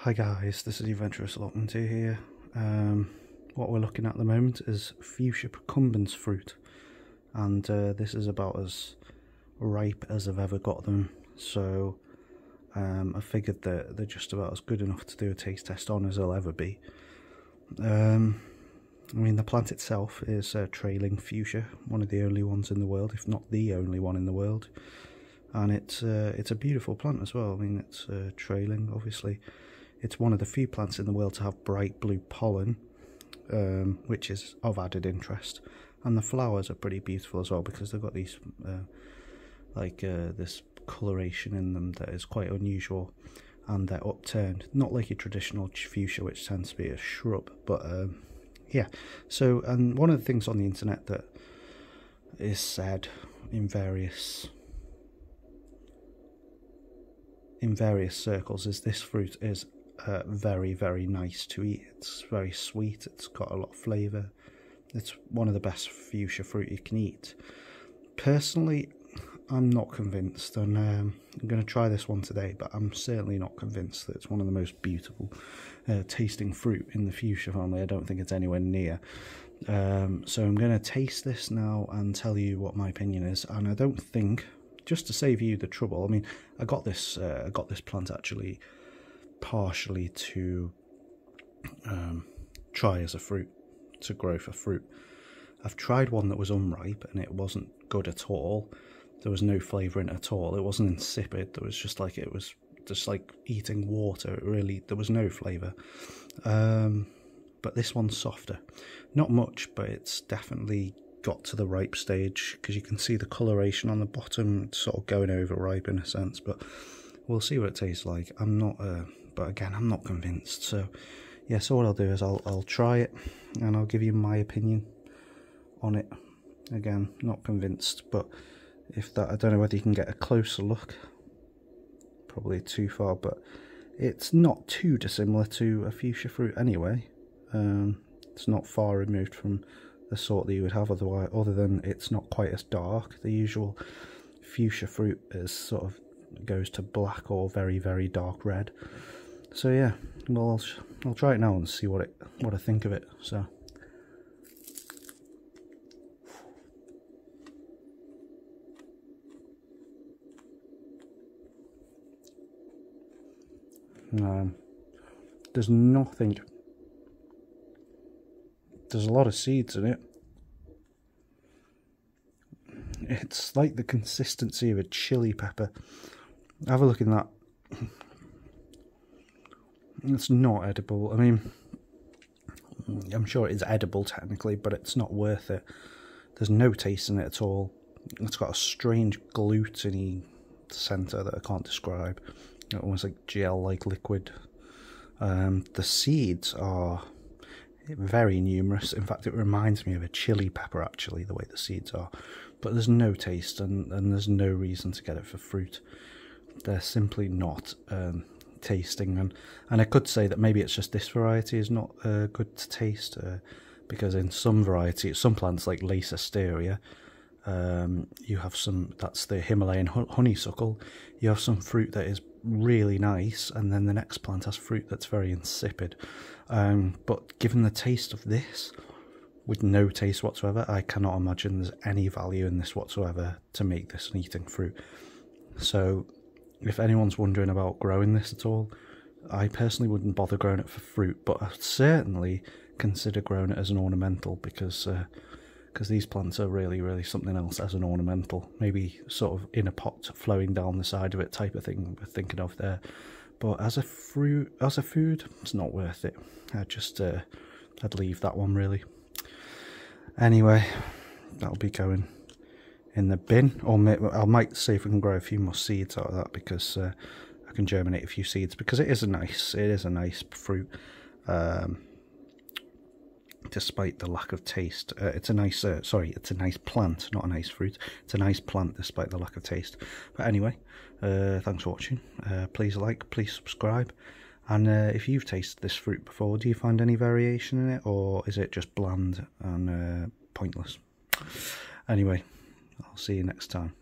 Hi guys, this is the Adventurous Allotment here. What we're looking at the moment is Fuchsia procumbens fruit, and this is about as ripe as I've ever got them, so I figured that they're just about as good enough to do a taste test on as they'll ever be. I mean, the plant itself is trailing fuchsia, one of the only ones in the world, if not the only one in the world, and it's a beautiful plant as well. I mean, it's trailing, obviously. It's one of the few plants in the world to have bright blue pollen, which is of added interest, and the flowers are pretty beautiful as well because they've got these this coloration in them that is quite unusual, and they're upturned, not like your traditional fuchsia which tends to be a shrub, but yeah. So, and one of the things on the internet that is said in various circles is this fruit is very, very nice to eat. It's very sweet, it's got a lot of flavour, it's one of the best fuchsia fruit you can eat. Personally, I'm not convinced, and I'm going to try this one today, but I'm certainly not convinced that it's one of the most beautiful tasting fruit in the fuchsia family. I don't think it's anywhere near. So I'm going to taste this now and tell you what my opinion is, and I don't think, just to save you the trouble, I mean, I got this plant actually partially to try as a fruit, to grow for fruit. I've tried one that was unripe and it wasn't good at all. There was no flavour in it at all. It wasn't insipid. There was just like, it was just like eating water. It really, there was no flavour. But this one's softer. Not much, but it's definitely got to the ripe stage, because you can see the coloration on the bottom. It's sort of going over ripe in a sense, but we'll see what it tastes like. I'm not, but again, I'm not convinced. So yeah, so what I'll do is I'll try it and I'll give you my opinion on it. Again, not convinced, but if that, I don't know whether you can get a closer look, probably too far, but it's not too dissimilar to a fuchsia fruit anyway. It's not far removed from the sort that you would have otherwise, other than it's not quite as dark. The usual fuchsia fruit is sort of goes to black or very, very dark red. So yeah, well, I'll try it now and see what I think of it. So there's nothing. There's a lot of seeds in it. It's like the consistency of a chili pepper. Have a look in that. It's not edible. I mean, I'm sure it is edible technically, but it's not worth it. There's no taste in it at all. It's got a strange gluteny centre that I can't describe. Almost like gel-like liquid. The seeds are very numerous. In fact, it reminds me of a chili pepper, actually, the way the seeds are. But there's no taste, and there's no reason to get it for fruit. They're simply not tasting, and I could say that maybe it's just this variety is not good to taste, because in some varieties, some plants like Lacesteria, you have some, that's the Himalayan honeysuckle, you have some fruit that is really nice, and then the next plant has fruit that's very insipid. But given the taste of this, with no taste whatsoever, I cannot imagine there's any value in this whatsoever to make this an eating fruit. So if anyone's wondering about growing this at all, I personally wouldn't bother growing it for fruit, but I'd certainly consider growing it as an ornamental, because these plants are really, really something else as an ornamental. Maybe sort of in a pot flowing down the side of it type of thing we're thinking of there. But as a fruit, as a food, it's not worth it. I'd leave that one really. Anyway, that'll be going in the bin, or I might see if we can grow a few more seeds out of that, because I can germinate a few seeds, because it is a nice fruit. Despite the lack of taste, it's a nice it's a nice plant, not a nice fruit. It's a nice plant despite the lack of taste. But anyway, thanks for watching. Please like, please subscribe, and if you've tasted this fruit before, do you find any variation in it, or is it just bland and pointless? Anyway, I'll see you next time.